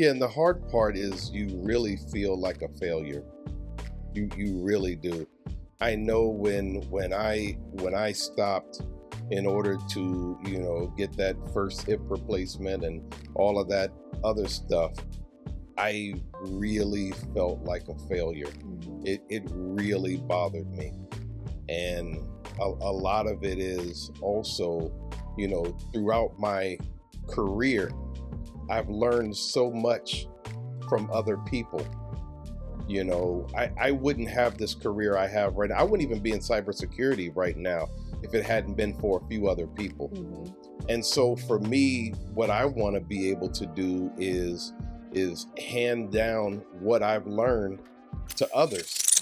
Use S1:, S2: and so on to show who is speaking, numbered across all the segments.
S1: Yeah, and the hard part is you really feel like a failure. You really do. I know when I stopped in order to, get that first hip replacement and all of that other stuff, I really felt like a failure. It really bothered me. And a lot of it is also, throughout my career, I've learned so much from other people. I wouldn't have this career I have right now. I wouldn't even be in cybersecurity right now if it hadn't been for a few other people. And so for me, what I want to be able to do is hand down what I've learned to others.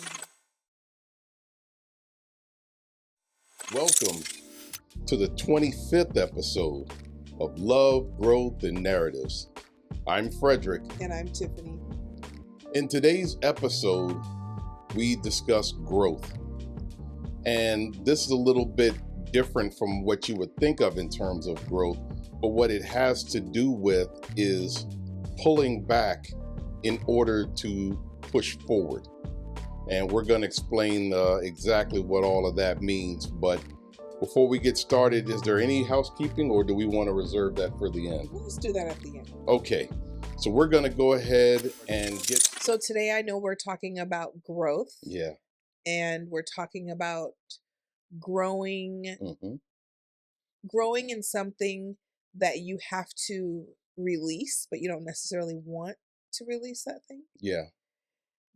S1: Welcome to the 25th episode of Love, Growth, and Narratives. I'm Frederick.
S2: And I'm Tiffany.
S1: In today's episode, we discuss growth. And this is a little bit different from what you would think of in terms of growth, but what it has to do with is pulling back in order to push forward. And we're going to explain exactly what all of that means. But before we get started, is there any housekeeping, or do we want to reserve that for the end?
S2: Let's do that at the end.
S1: Okay. So we're going to go ahead and get...
S2: So today I know we're talking about growth.
S1: Yeah.
S2: And we're talking about growing in something that you have to release, but you don't necessarily want to release that thing.
S1: Yeah.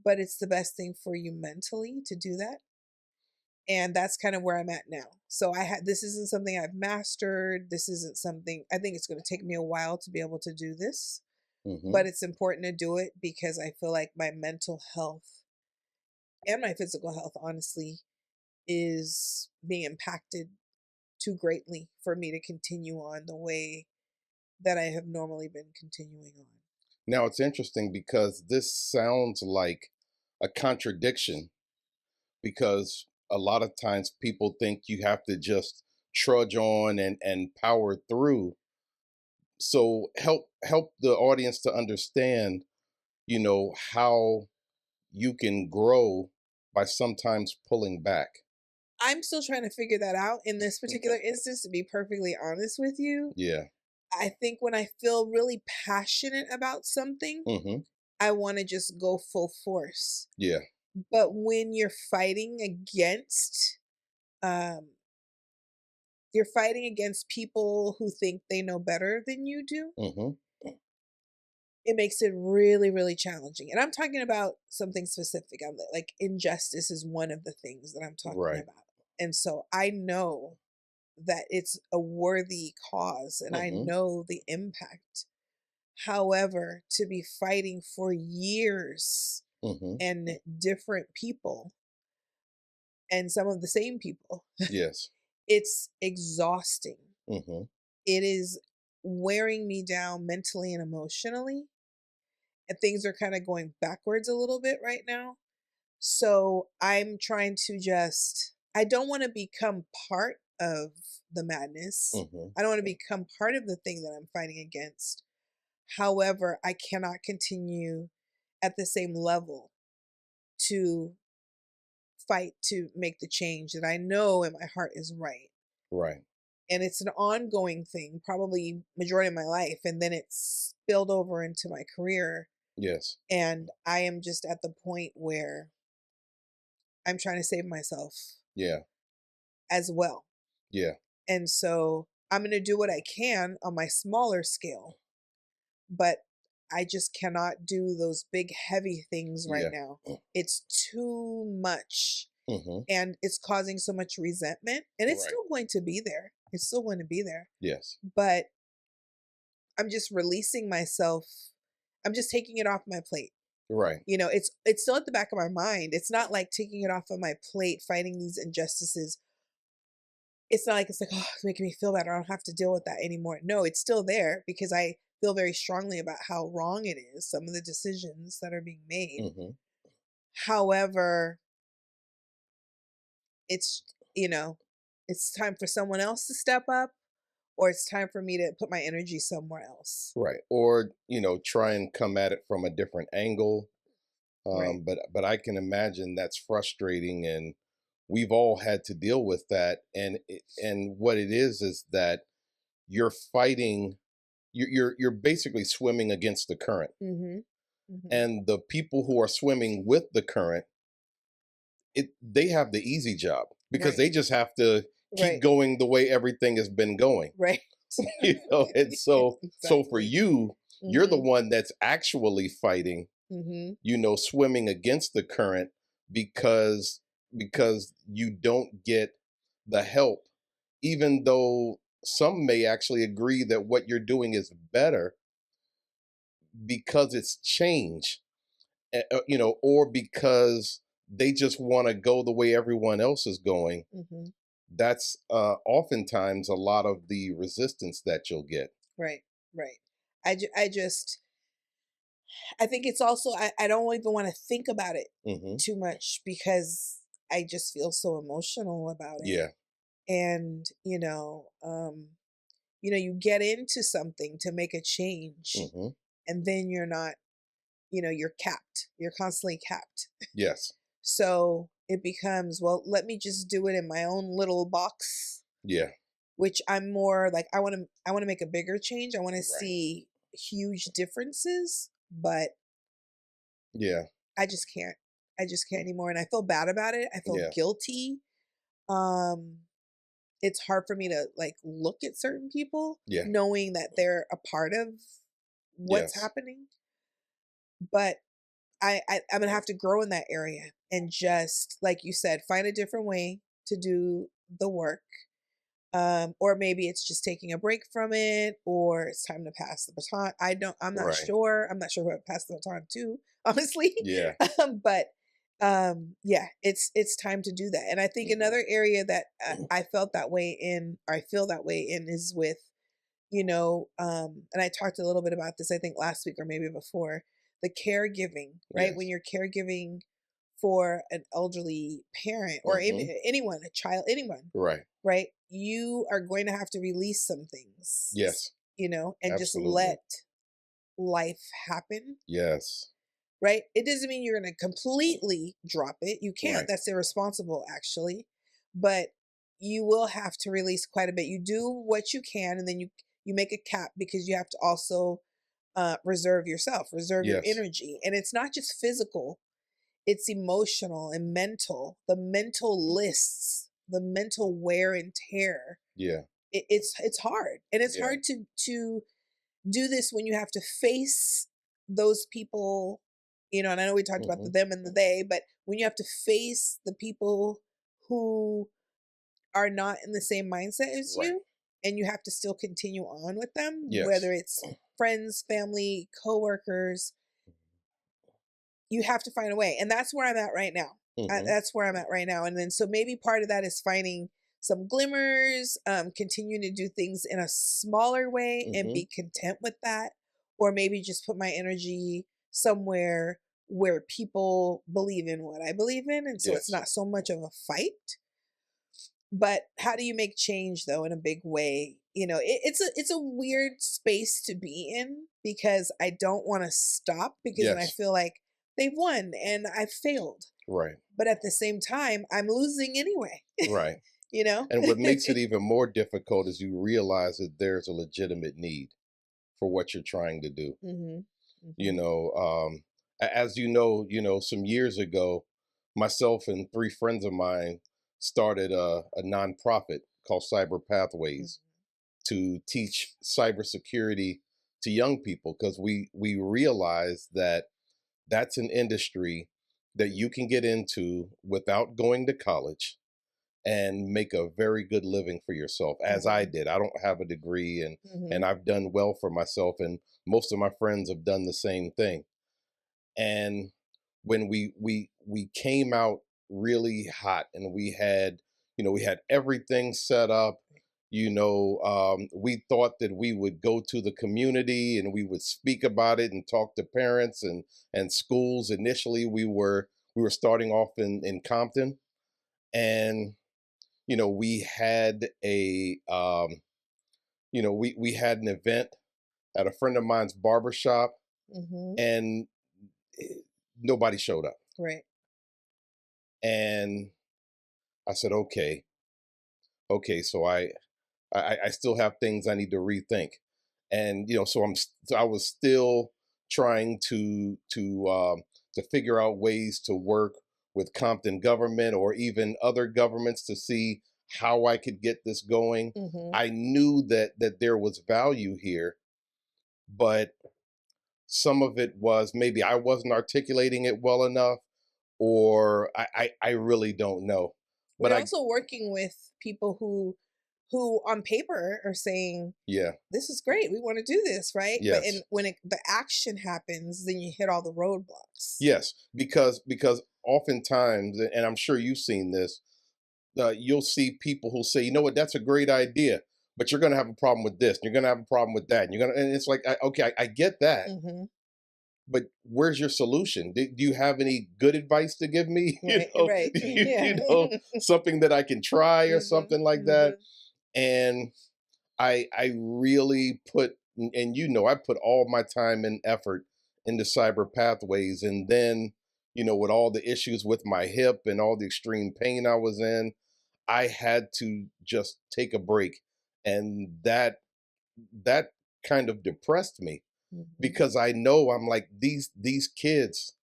S2: But it's the best thing for you mentally to do that. And that's kind of where I'm at now. So this isn't something I've mastered. This isn't something, I think it's going to take me a while to be able to do this. But it's important to do it because I feel like my mental health and my physical health, honestly, is being impacted too greatly for me to continue on the way that I have normally been continuing on.
S1: Now, it's interesting because this sounds like a contradiction, because a lot of times people think you have to just trudge on and power through. So help the audience to understand, how you can grow by sometimes pulling back.
S2: I'm still trying to figure that out in this particular instance, to be perfectly honest with you.
S1: Yeah.
S2: I think when I feel really passionate about something, I want to just go full force.
S1: Yeah.
S2: But when you're fighting against people who think they know better than you do, it makes it really, really challenging. And I'm talking about something specific. I'm like, injustice is one of the things that I'm talking about. And so I know that it's a worthy cause, and I know the impact. However, to be fighting for years and different people and some of the same people,
S1: yes,
S2: it's exhausting. It is wearing me down mentally and emotionally, and things are kind of going backwards a little bit right now. So I'm trying to I don't want to become part of the madness. I don't want to become part of the thing that I'm fighting against. However, I cannot continue at the same level to fight to make the change that I know in my heart is right.
S1: Right.
S2: And it's an ongoing thing, probably majority of my life. And then it's spilled over into my career.
S1: Yes.
S2: And I am just at the point where I'm trying to save myself.
S1: Yeah.
S2: As well.
S1: Yeah.
S2: And so I'm going to do what I can on my smaller scale, but I just cannot do those big, heavy things right now. It's too much. And it's causing so much resentment, and it's still going to be there. It's still going to be there.
S1: Yes.
S2: But I'm just releasing myself. I'm just taking it off my plate.
S1: Right.
S2: It's still at the back of my mind. It's not like taking it off of my plate, fighting these injustices. It's not like it's like, oh, it's making me feel better. I don't have to deal with that anymore. No, it's still there because I feel very strongly about how wrong it is, some of the decisions that are being made. However, it's time for someone else to step up, or it's time for me to put my energy somewhere else.
S1: Right. Or, try and come at it from a different angle.
S2: Right.
S1: But I can imagine that's frustrating, and we've all had to deal with that. And what it is that you're fighting. You're basically swimming against the current,
S2: Mhm. Mhm.
S1: and the people who are swimming with the current, they have the easy job because
S2: Right.
S1: they just have to keep
S2: Right.
S1: going the way everything has been going.
S2: Right.
S1: And so for
S2: Exactly.
S1: you, you're the
S2: Mhm.
S1: one that's actually fighting,
S2: Mhm.
S1: swimming against the current because you don't get the help, even though some may actually agree that what you're doing is better because it's change, or because they just want to go the way everyone else is going.
S2: Mhm.
S1: That's oftentimes a lot of the resistance that you'll get.
S2: Right. Right. I just I think it's also I don't even want to think about it
S1: Hmm.
S2: too much because I just feel so emotional about it.
S1: Yeah.
S2: And, you get into something to make a change
S1: Hmm.
S2: and then you're not, you're capped. You're constantly capped.
S1: Yes.
S2: So it becomes, well, let me just do it in my own little box,
S1: Yeah.
S2: which I'm more like I want to make a bigger change. I want to
S1: Right.
S2: see huge differences, but
S1: Yeah.
S2: I just can't. I just can't anymore and I feel bad about it. I feel
S1: Yeah.
S2: guilty. Um it's hard for me to like look at certain people
S1: Yeah.
S2: knowing that they're a part of what's
S1: Yes.
S2: happening. But I'm gonna have to grow in that area and just like you said, find a different way to do the work. Or maybe it's just taking a break from it, or it's time to pass the baton. I'm not
S1: Right.
S2: sure. I'm not sure who I pass the baton to, honestly.
S1: Yeah.
S2: But yeah, it's time to do that. And I think
S1: Hmm.
S2: another area that I felt that way in, or I feel that way in, is with and I talked a little bit about this, I think last week or maybe before, the caregiving, right? When
S1: Yes.
S2: you're caregiving for an elderly parent or
S1: Hmm.
S2: even anyone, a child, anyone,
S1: Right.
S2: right? You are going to have to release some things,
S1: Yes.
S2: and just
S1: Absolutely.
S2: let life happen,
S1: Yes.
S2: right? It doesn't mean you're going to completely drop it. You can't.
S1: Right.
S2: That's irresponsible, actually. But you will have to release quite a bit. You do what you can, and then you make a cap because you have to also reserve yourself, reserve your
S1: Yes.
S2: energy, and it's not just physical; it's emotional and mental. The mental lists, the mental wear and tear.
S1: Yeah.
S2: It's hard, and it's
S1: Yeah.
S2: hard to do this when you have to face those people, and I know we talked about the
S1: Hmm.
S2: them and the they, but when you have to face the people who are not in the same mindset as
S1: Right.
S2: you, and you have to still continue on with them,
S1: Yes.
S2: whether it's friends, family, coworkers, you have to find a way. And that's where I'm at right now.
S1: Hmm.
S2: That's where I'm at right now. And then so maybe part of that is finding some glimmers, continuing to do things in a smaller way and
S1: Hmm.
S2: be content with that. Or maybe just put my energy somewhere where people believe in what I believe in. And so it's
S1: Yes.
S2: not so much of a fight. But how do you make change though in a big way? It's a weird space to be in because I don't want to stop because then I
S1: Yes.
S2: feel like they've won and I failed.
S1: Right.
S2: But at the same time, I'm losing anyway.
S1: Right.
S2: you know?
S1: And what makes it even more difficult is you realize that there's a legitimate need for what you're trying to do.
S2: Mhm.
S1: You
S2: Mhm.
S1: know, as some years ago, myself and three friends of mine started a nonprofit called Cyber
S2: Mhm.
S1: Pathways to teach cybersecurity to young people because we realize that that's an industry that you can get into without going to college and make a very good living for yourself, as I
S2: Mhm.
S1: did. I don't have a degree, and
S2: Mhm.
S1: I've done well for myself, and most of my friends have done the same thing. And when we came out really hot, and we had everything set up. We thought that we would go to the community and we would speak about it and talk to parents and schools. Initially, we were starting off in Compton, and we had we had an event at a friend of mine's barbershop,
S2: Mm-hmm.
S1: and nobody showed up.
S2: Right.
S1: And I said, okay, so I still have things I need to rethink, and so I was still trying to figure out ways to work with Compton government or even other governments to see how I could get this going.
S2: Mm-hmm.
S1: I knew that there was value here, but some of it was maybe I wasn't articulating it well enough, or I really don't know.
S2: Well,
S1: But
S2: you're
S1: I
S2: also working with people who on paper are saying,
S1: yeah,
S2: this is great, we want to do this, right? But
S1: yes.
S2: when the action happens, then you hit all the roadblocks.
S1: Yes, because oftentimes, and I'm sure you've seen this, you'll see people who say, you know what, that's a great idea, but you're going to have a problem with this, and you're going to have a problem with that, and and it's like, okay, I get that,
S2: Mm-hmm.
S1: but where's your solution? Do you have any good advice to give me?
S2: Right, right. Yeah.
S1: Something that I can try or
S2: Mm-hmm.
S1: something like that.
S2: Mm-hmm.
S1: And I really put, and I put all my time and effort into cyber pathways, and then with all the issues with my hip and all the extreme pain I was in, I had to just take a break, and that kind of depressed me
S2: Mm-hmm.
S1: because I know I'm like these kids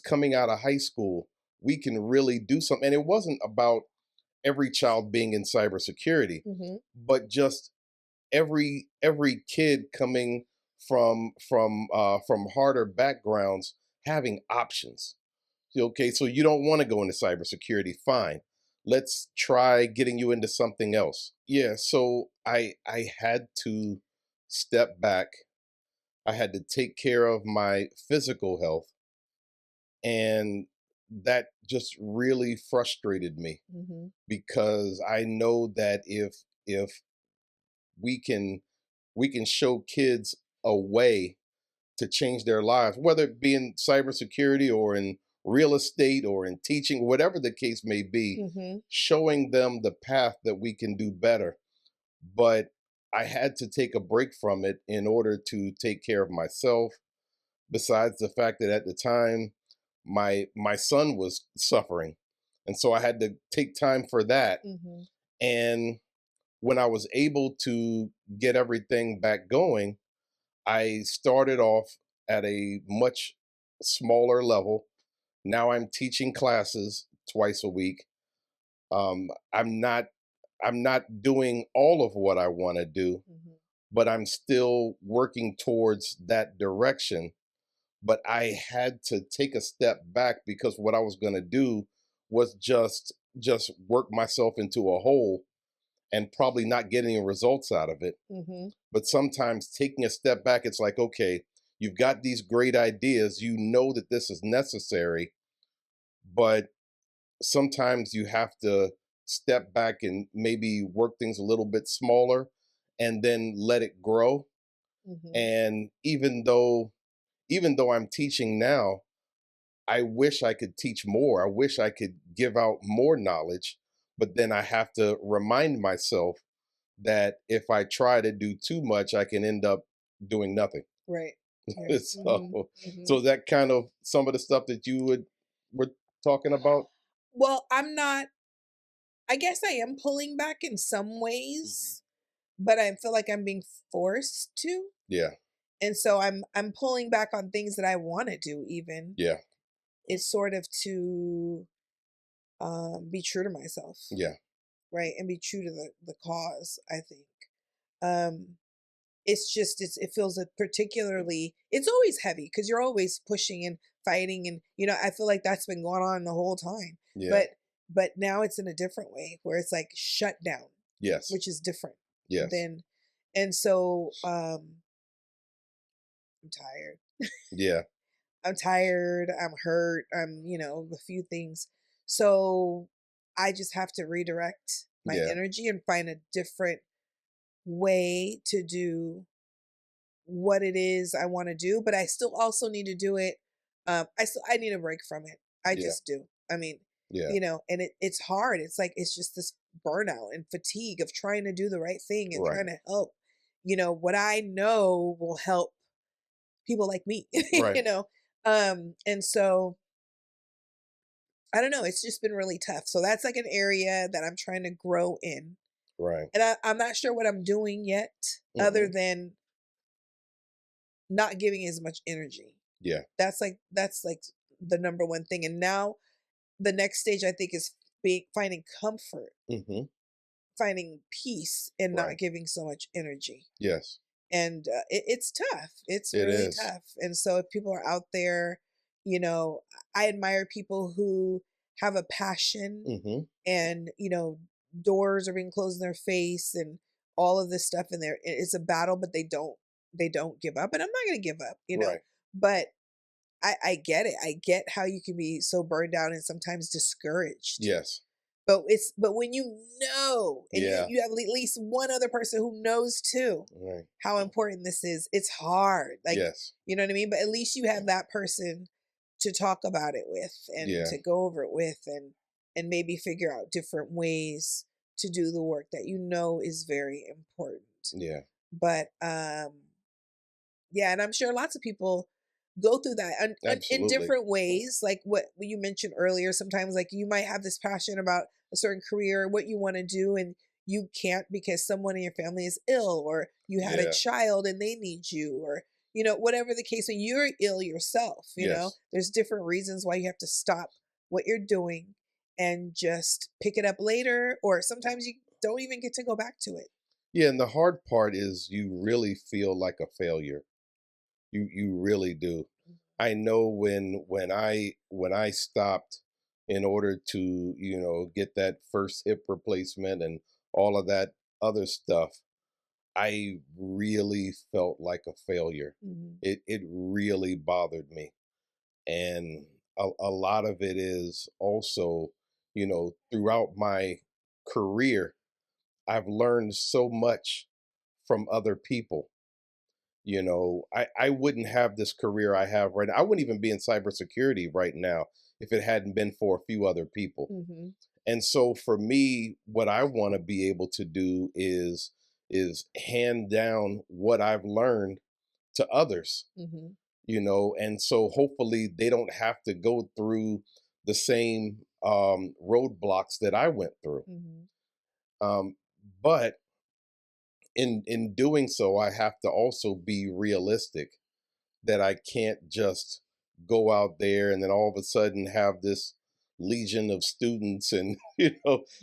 S1: coming out of high school, we can really do something. And it wasn't about every child being in cybersecurity,
S2: Mm-hmm.
S1: but just every kid coming from harder backgrounds having options. Okay, so you don't want to go into cybersecurity, fine. Let's try getting you into something else. Yeah, so I had to step back. I had to take care of my physical health, and that just really frustrated me
S2: Mm-hmm.
S1: because I know that if we can we can show kids a way to change their lives, whether it be in cybersecurity or in real estate or in teaching, whatever the case may be,
S2: Mm-hmm.
S1: showing them the path that we can do better. But I had to take a break from it in order to take care of myself. Besides the fact that at the time my son was suffering, and so I had to take time for that.
S2: Mm-hmm.
S1: And when I was able to get everything back going, I started off at a much smaller level. Now I'm teaching classes twice a week. Um, I'm not I'm not doing all of what I want to do,
S2: Mm-hmm.
S1: but I'm still working towards that direction. But I had to take a step back because what I was going to do was just work myself into a hole and probably not get any results out of it.
S2: Mm-hmm.
S1: But sometimes taking a step back, it's like, okay, you've got these great ideas, you know that this is necessary, but sometimes you have to step back and maybe work things a little bit smaller and then let it grow.
S2: Mm-hmm.
S1: And even though I'm teaching now, I wish I could teach more. I wish I could give out more knowledge, but then I have to remind myself that if I try to do too much, I can end up doing nothing.
S2: Right. Right.
S1: so,
S2: Mm-hmm. Mm-hmm.
S1: so that kind of some of the stuff that you were talking about.
S2: Well, I guess I am pulling back in some
S1: Mhm.
S2: ways, but I feel like I'm being forced to.
S1: Yeah,
S2: And so I'm pulling back on things that I want to do even.
S1: yeah,
S2: It's sort of to be true to myself,
S1: yeah,
S2: right? And be true to the cause, I think. Um it's just it feels that particularly it's always heavy because you're always pushing and fighting, and I feel like that's been going on the whole time.
S1: yeah,
S2: But now it's in a different way where it's like shut down,
S1: yes,
S2: which is different
S1: yes,
S2: than. And so I'm tired.
S1: yeah,
S2: I'm tired, I'm hurt, a few things. So I just have to redirect my
S1: yeah,
S2: energy and find a different way to do what it is I want to do, but I still also need to do it. I need a break from it. I
S1: yeah,
S2: just do. I mean,
S1: yeah,
S2: and it's hard. It's like it's just this burnout and fatigue of trying to do the right thing and
S1: Right.
S2: trying to help, what I know will help people like me,
S1: Right.
S2: and so I don't know, it's just been really tough. So that's like an area that I'm trying to grow in.
S1: Right.
S2: And I'm not sure what I'm doing yet other
S1: Hmm.
S2: than not giving as much energy.
S1: Yeah.
S2: That's like the number one thing. And now the next stage I think is finding comfort,
S1: Hmm.
S2: finding peace and not
S1: Right.
S2: giving so much energy.
S1: Yes.
S2: And it's tough. It's
S1: It
S2: really
S1: is.
S2: tough. And so if people are out there, you know, I admire people who have a passion
S1: Hmm.
S2: and, doors are being closed in their face and all of this stuff in there. It's a battle, but they don't give up. And I'm not going to give up.
S1: Right.
S2: But I get it. I get how you can be so burned out and sometimes discouraged.
S1: Yes.
S2: But when you know, and you
S1: Yeah.
S2: you have at least one other person who knows too
S1: Right.
S2: how important this is, it's hard. Like,
S1: Yes.
S2: you know what I mean? But at least you have that person to talk about it with and
S1: Yeah.
S2: to go over it with and maybe figure out different ways to do the work that you know is very important.
S1: Yeah.
S2: But yeah, and I'm sure lots of people go through that in
S1: Absolutely.
S2: different ways. Like what you mentioned earlier, sometimes like you might have this passion about a certain career, what you want to do, and you can't because someone in your family is ill, or you had a
S1: Yeah.
S2: child and they need you, or whatever the case. When you're ill yourself,
S1: Yes.
S2: there's different reasons why you have to stop what you're doing and just pick it up later, or sometimes you don't even get to go back to it.
S1: Yeah. And the hard part is you really feel like a failure. You really do. I know when I stopped in order to, get that first hip replacement and all of that other stuff, I really felt like a failure.
S2: Hmm.
S1: It really bothered me. And a lot of it is also, throughout my career, I've learned so much from other people. I wouldn't have this career I have right now. I wouldn't even be in cybersecurity right now if it hadn't been for a few other people.
S2: Hmm.
S1: And so for me, what I want to be able to do is hand down what I've learned to others,
S2: Hmm.
S1: and so hopefully they don't have to go through the same roadblocks that I went through.
S2: Hmm.
S1: Um, but in doing so, I have to also be realistic that I can't just go out there and then all of a sudden have this legion of students and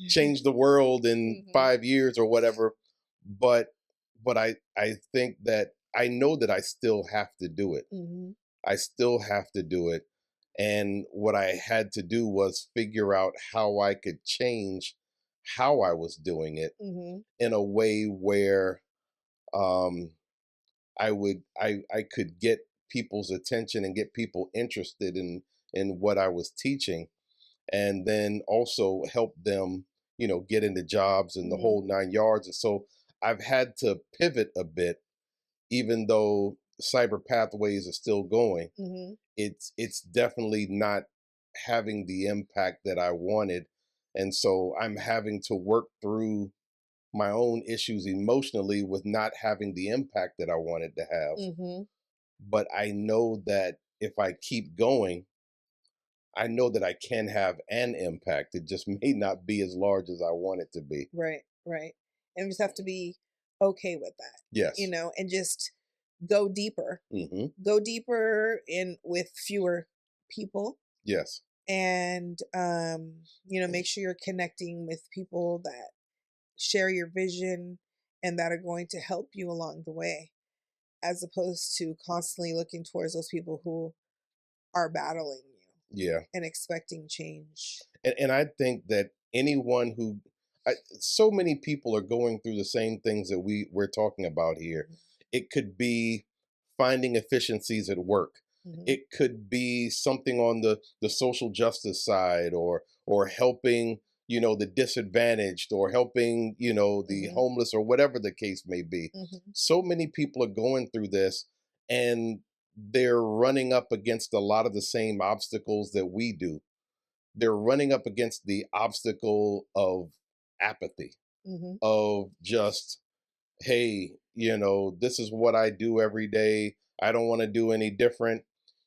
S1: change the world in
S2: Hmm.
S1: 5 years or whatever. But I think that I know that I still have to do it.
S2: Hmm.
S1: I still have to do it. And what I had to do was figure out how I could change how I was doing it
S2: Hmm.
S1: in a way where um, I could get people's attention and get people interested in what I was teaching, and then also help them, get into jobs and the
S2: Hmm.
S1: whole 9 yards. And so I've had to pivot a bit, even though Cyber Pathways is still going.
S2: Hmm.
S1: It's definitely not having the impact that I wanted, and so I'm having to work through my own issues emotionally with not having the impact that I wanted to have.
S2: Hmm.
S1: But I know that if I keep going, I know that I can have an impact. It just may not be as large as I want it to be.
S2: Right, right. And we just have to be okay with that,
S1: Yes.
S2: and just go deeper.
S1: Hmm.
S2: Go deeper in with fewer people
S1: Yes.
S2: and make sure you're connecting with people that share your vision and that are going to help you along the way, as opposed to constantly looking towards those people who are battling you
S1: Yeah.
S2: and expecting change.
S1: And I think that anyone so many people are going through the same things that we're talking about here.
S2: Mhm.
S1: It could be finding efficiencies at work.
S2: Mhm.
S1: It could be something on the social justice side, or helping, the disadvantaged, or helping, the
S2: Mhm.
S1: homeless, or whatever the case may be.
S2: Mhm.
S1: So many people are going through this, and they're running up against a lot of the same obstacles that we do. They're running up against the obstacle of apathy,
S2: Mhm.
S1: of just, hey, this is what I do every day. I don't want to do any different.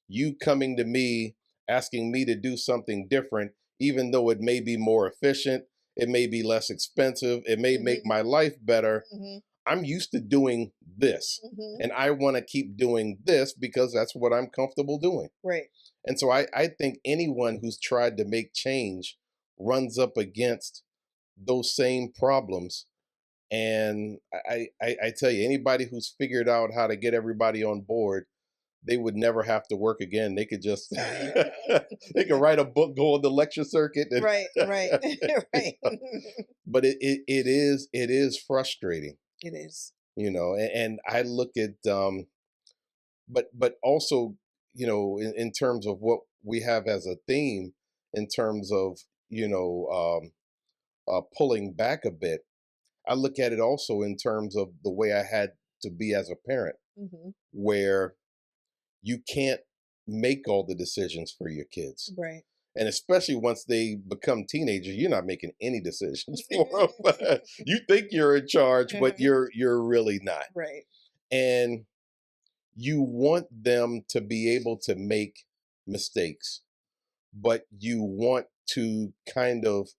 S1: You coming to me asking me to do something different, even though it may be more efficient, it may be less expensive, it may make
S2: Mhm.
S1: my life better.
S2: Mhm.
S1: I'm used to doing this,
S2: Mhm.
S1: and I want to keep doing this because that's what I'm comfortable doing.
S2: Right.
S1: And so I think anyone who's tried to make change runs up against those same problems. And I tell you, anybody who's figured out how to get everybody on board, they would never have to work again. They could just they could write a book, go on the lecture circuit, and
S2: Right, right,
S1: you
S2: right.
S1: know. But it is frustrating,
S2: It is.
S1: and I look at but also, in terms of what we have as a theme, in terms of, you know pulling back a bit, I look at it also in terms of the way I had to be as a parent,
S2: Mhm.
S1: where you can't make all the decisions for your kids.
S2: Right.
S1: And especially once they become teenagers, you're not making any decisions for them. You think you're in charge, but
S2: Mhm.
S1: you're really not.
S2: Right.
S1: And you want them to be able to make mistakes, but you want to kind of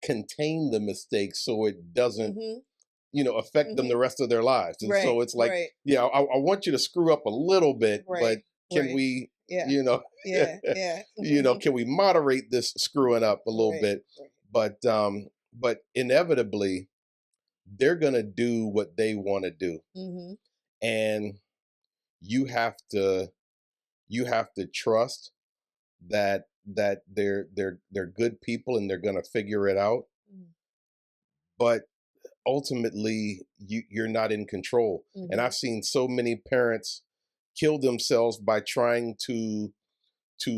S1: contain the mistakes so it doesn't,
S2: Mhm.
S1: affect them the
S2: Mhm.
S1: rest of their lives. And
S2: Right,
S1: so it's like,
S2: right,
S1: yeah, I want you to screw up a little bit,
S2: right,
S1: but can
S2: right.
S1: we,
S2: Yeah,
S1: you know,
S2: yeah, yeah.
S1: can we moderate this screwing up a little
S2: Right,
S1: bit?
S2: right.
S1: But inevitably they're gonna do what they want to do,
S2: Mhm.
S1: and you have to trust that they're good people and they're gonna figure it out.
S2: Mm.
S1: But ultimately you're not in control. And I've
S2: Mhm.
S1: seen so many parents kill themselves by trying to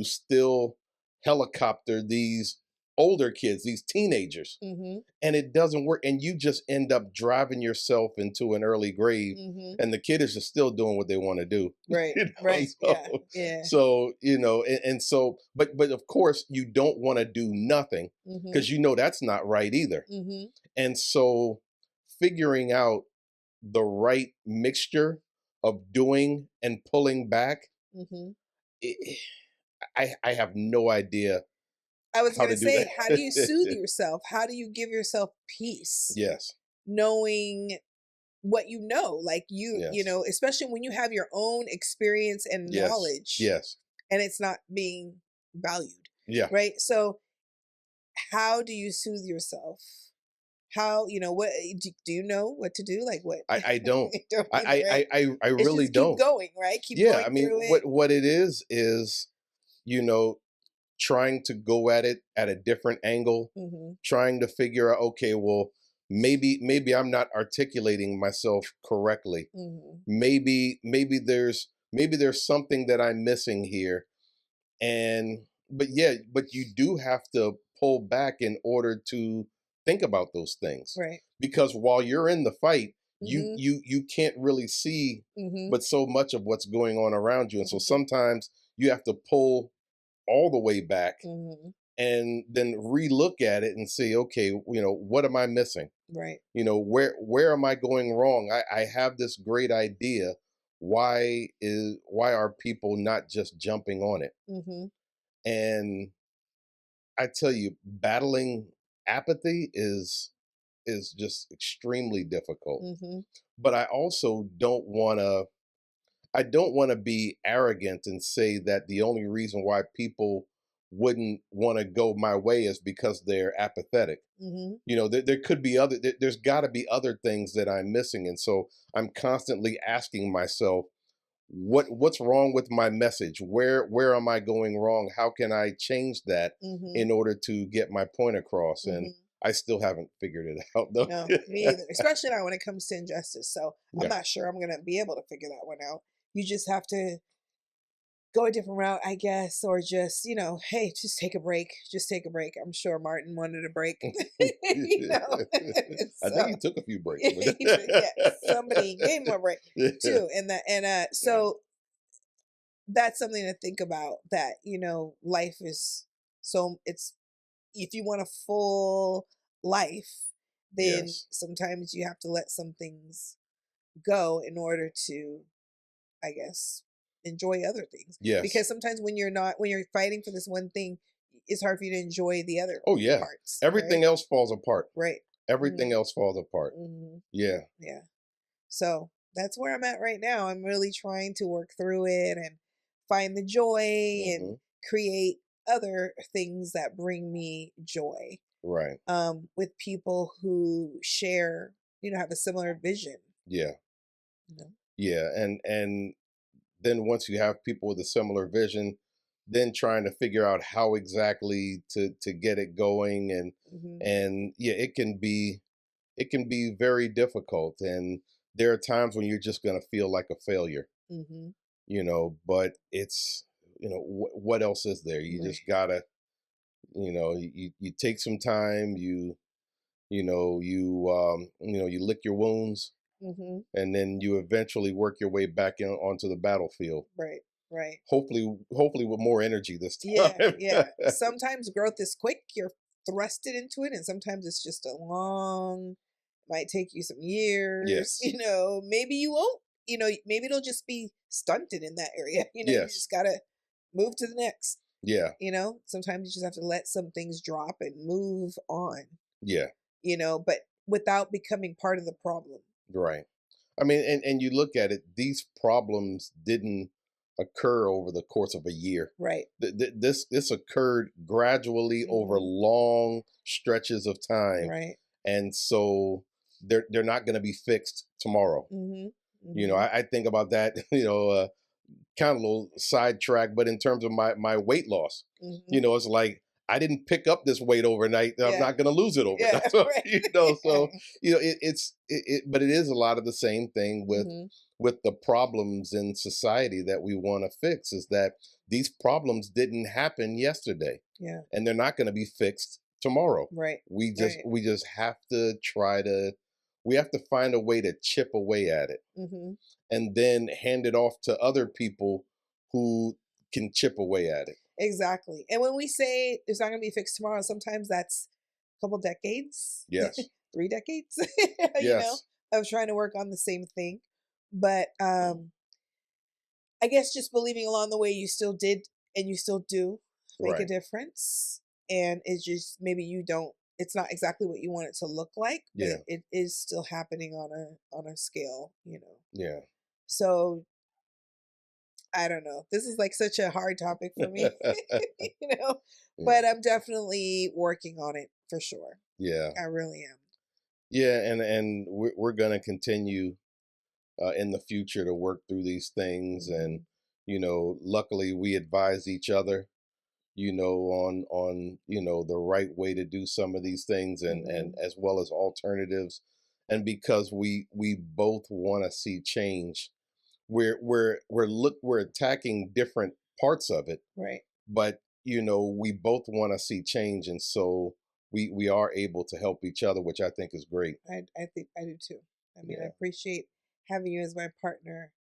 S1: still helicopter these older kids, these teenagers,
S2: Mhm.
S1: and it doesn't work, and you just end up driving yourself into an early grave,
S2: Mhm.
S1: and the kid is just still doing what they want to do.
S2: Right,
S1: you know
S2: right.
S1: so
S2: Yeah, yeah.
S1: and so, but of course you don't want to do nothing,
S2: Mhm.
S1: because that's not right either.
S2: Mhm.
S1: And so figuring out the right mixture of doing and pulling back,
S2: Mhm.
S1: i I have no idea
S2: I was
S1: how
S2: gonna
S1: to do
S2: say, how do you soothe
S1: that.
S2: yourself? How do you give yourself peace,
S1: Yes,
S2: knowing what you know? Like
S1: yes,
S2: especially when you have your own experience and
S1: yes,
S2: knowledge,
S1: yes,
S2: and it's not being valued,
S1: yeah.
S2: right? So, how do you soothe yourself? How what do you know what to do? Like what?
S1: I don't.
S2: You don't
S1: I
S2: either, right?
S1: I
S2: It's
S1: really
S2: just keep
S1: don't.
S2: going, right? Keep
S1: Yeah, I
S2: going
S1: mean,
S2: through it.
S1: what it is, you know trying to go at it at a different angle,
S2: Mhm.
S1: trying to figure out, okay, well, maybe I'm not articulating myself correctly.
S2: Mhm.
S1: Maybe there's something that I'm missing here. And but yeah, but you do have to pull back in order to think about those things,
S2: Right.
S1: because while you're in the fight,
S2: Mhm.
S1: you can't really see
S2: Mhm.
S1: but so much of what's going on around you. And so
S2: Mhm.
S1: sometimes you have to pull all the way back
S2: Mhm.
S1: and then relook at it and say, okay, what am I missing?
S2: Right.
S1: Where am I going wrong? I have this great idea. Why are people not just jumping on it?
S2: Mhm.
S1: And I tell you, battling apathy is just extremely difficult.
S2: Mhm.
S1: But I don't want to be arrogant and say that the only reason why people wouldn't want to go my way is because they're apathetic.
S2: Mhm.
S1: There could be there's got to be other things that I'm missing. And so I'm constantly asking myself, what's wrong with my message? Where am I going wrong? How can I change that
S2: Mhm.
S1: in order to get my point across? And
S2: Mhm.
S1: I still haven't figured it out though.
S2: No, me either. Especially not when it comes to injustice. So I'm
S1: Yeah.
S2: not sure I'm gonna be able to figure that one out. You just have to go a different route, I guess, or just, hey, just take a break. Just take a break. I'm sure Martin wanted a break. you know.
S1: I think
S2: so
S1: he took a few breaks, but
S2: yeah, somebody gave him a break
S1: yeah,
S2: too. And
S1: yeah,
S2: so that's something to think about, that, life is, so it's, if you want a full life, then
S1: Yes.
S2: sometimes you have to let some things go in order to, I guess, enjoy other things.
S1: Yes.
S2: Because sometimes when you're fighting for this one thing, it's hard for you to enjoy the other
S1: Oh yeah.
S2: parts, right?
S1: Everything else falls apart.
S2: Right.
S1: Everything
S2: Mhm.
S1: else falls apart.
S2: Mhm.
S1: Yeah.
S2: Yeah. So that's where I'm at right now. I'm really trying to work through it and find the joy and
S1: Hmm.
S2: create other things that bring me joy,
S1: Right.
S2: with people who share, have a similar vision.
S1: Yeah.
S2: You know?
S1: Yeah. And then once you have people with a similar vision, then trying to figure out how exactly to get it going,
S2: Hmm.
S1: and yeah, it can be very difficult, and there are times when you're just going to feel like a failure,
S2: Hmm.
S1: but it's what else is there? You
S2: Right.
S1: just gotta, you take some time, you lick your wounds,
S2: Hmm.
S1: and then you eventually work your way back onto the battlefield,
S2: Right. Right.
S1: hopefully with more energy this
S2: Yeah.
S1: time.
S2: Yeah. Sometimes growth is quick. You're thrusted into it, and sometimes it's just a long. Might take you some years.
S1: Yes.
S2: Maybe you won't. Maybe it'll just be stunted in that area. You
S1: Yes.
S2: just gotta move to the next.
S1: Yeah.
S2: Sometimes you just have to let some things drop and move on.
S1: Yeah.
S2: But without becoming part of the problem.
S1: Right. I mean, and you look at it, these problems didn't occur over the course of a year.
S2: Right.
S1: This occurred gradually over
S2: Hmm.
S1: long stretches of time,
S2: Right.
S1: and so they're not going to be fixed tomorrow.
S2: Hmm. Hmm.
S1: I think about that. Kind of a little sidetrack, but in terms of my weight loss,
S2: Hmm.
S1: it's like I didn't pick up this weight overnight. I'm
S2: Yeah.
S1: not going to lose it
S2: Yeah.
S1: overnight. So,
S2: Right.
S1: so but it is a lot of the same thing
S2: Hmm.
S1: with the problems in society that we want to fix. Is that these problems didn't happen yesterday,
S2: Yeah.
S1: and they're not going to be fixed tomorrow.
S2: Right.
S1: We just
S2: Right.
S1: we just have to we have to find a way to chip away at it,
S2: Hmm.
S1: and then hand it off to other people who can chip away at it.
S2: Exactly. And when we say it's not going to be fixed tomorrow, sometimes that's a couple decades,
S1: Yes.
S2: 3 decades,
S1: Yes.
S2: of trying to work on the same thing. But I guess just believing along the way you still did and you still do make a
S1: Right.
S2: difference. And it's just maybe you don't. It's not exactly what you want it to look like, but
S1: Yeah.
S2: it is still happening on a scale.
S1: Yeah.
S2: So I don't know. This is like such a hard topic for me, you know,
S1: Yeah.
S2: but I'm definitely working on it for sure.
S1: Yeah.
S2: I really am.
S1: Yeah. And we're going to continue in the future to work through these things. And,
S2: Hmm.
S1: luckily we advise each other, on, the right way to do some of these things, and
S2: Hmm.
S1: as well as alternatives. And because we both want to see change, we're attacking different parts of it,
S2: Right.
S1: but we both want to see change, and so we are able to help each other, which I think is great.
S2: I think I do too. I mean, I
S1: Yeah.
S2: appreciate having you as my partner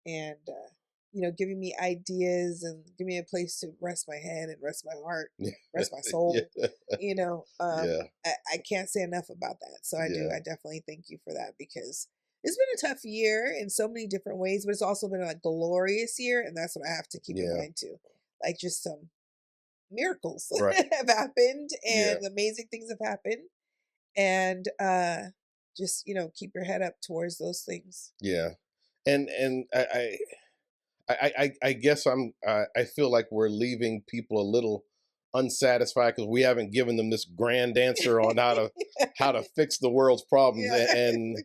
S2: and, giving me ideas and give me a place to rest my head and rest my heart, rest my
S1: Yeah.
S2: soul.
S1: Yeah.
S2: I can't say enough about that. So I do.
S1: Yeah.
S2: I definitely thank you for that because it's been a tough year in so many different ways, but it's also been a glorious year. And that's what I have to keep in
S1: Yeah.
S2: mind too. Like just some miracles
S1: Right.
S2: have happened
S1: Yeah.
S2: and amazing things have happened. And just, keep your head up towards those things.
S1: Yeah. And I guess I feel like we're leaving people a little unsatisfied because we haven't given them this grand answer on how to fix the world's problems.
S2: Yeah.
S1: And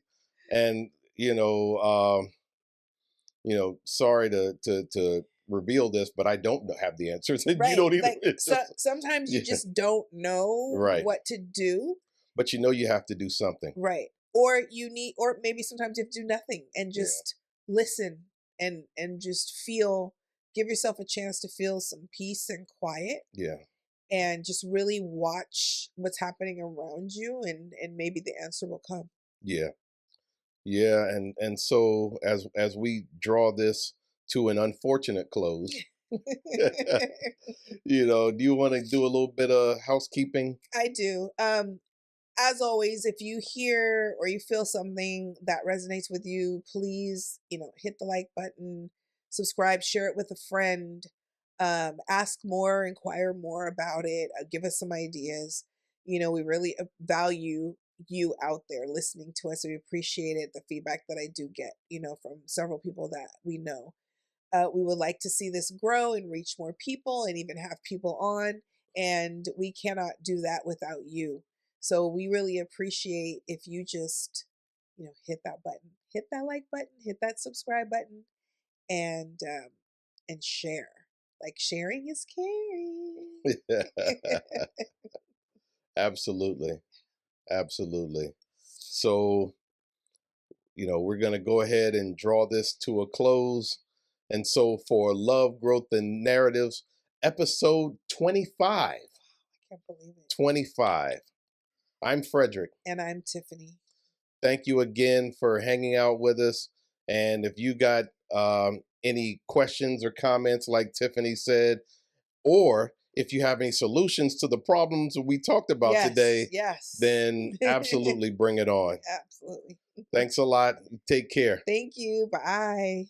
S1: sorry to reveal this, but I don't have the answers, and you
S2: Right.
S1: don't either.
S2: Like
S1: It's just
S2: sometimes you
S1: yeah,
S2: just don't know
S1: right.
S2: what to do.
S1: But you have to do something.
S2: Right. Or maybe sometimes you have to do nothing and
S1: Yeah,
S2: just listen and just give yourself a chance to feel some peace and quiet
S1: yeah,
S2: and just really watch what's happening around you and maybe the answer will come.
S1: yeah, yeah. And so as we draw this to an unfortunate close, do you want to do a little bit of housekeeping?
S2: I do. as always, if you hear or you feel something that resonates with you, please, hit the like button, subscribe, share it with a friend, ask more, inquire more about it, give us some ideas. We really value you out there listening to us. We appreciate it, the feedback that I do get, from several people that we know. We would like to see this grow and reach more people and even have people on. And we cannot do that without you. So we really appreciate if you just, hit that button, hit that like button, hit that subscribe button, and share. Like sharing is caring.
S1: Absolutely. Absolutely. So, we're going to go ahead and draw this to a close. And so for Love, Growth, and Narratives, episode 25.
S2: I can't believe it.
S1: 25. I'm Frederick.
S2: And I'm Tiffany.
S1: Thank you again for hanging out with us. And if you got any questions or comments, like Tiffany said, or if you have any solutions to the problems we talked about today,
S2: yes.
S1: then absolutely bring it on.
S2: Absolutely.
S1: Thanks a lot. Take care.
S2: Thank you. Bye.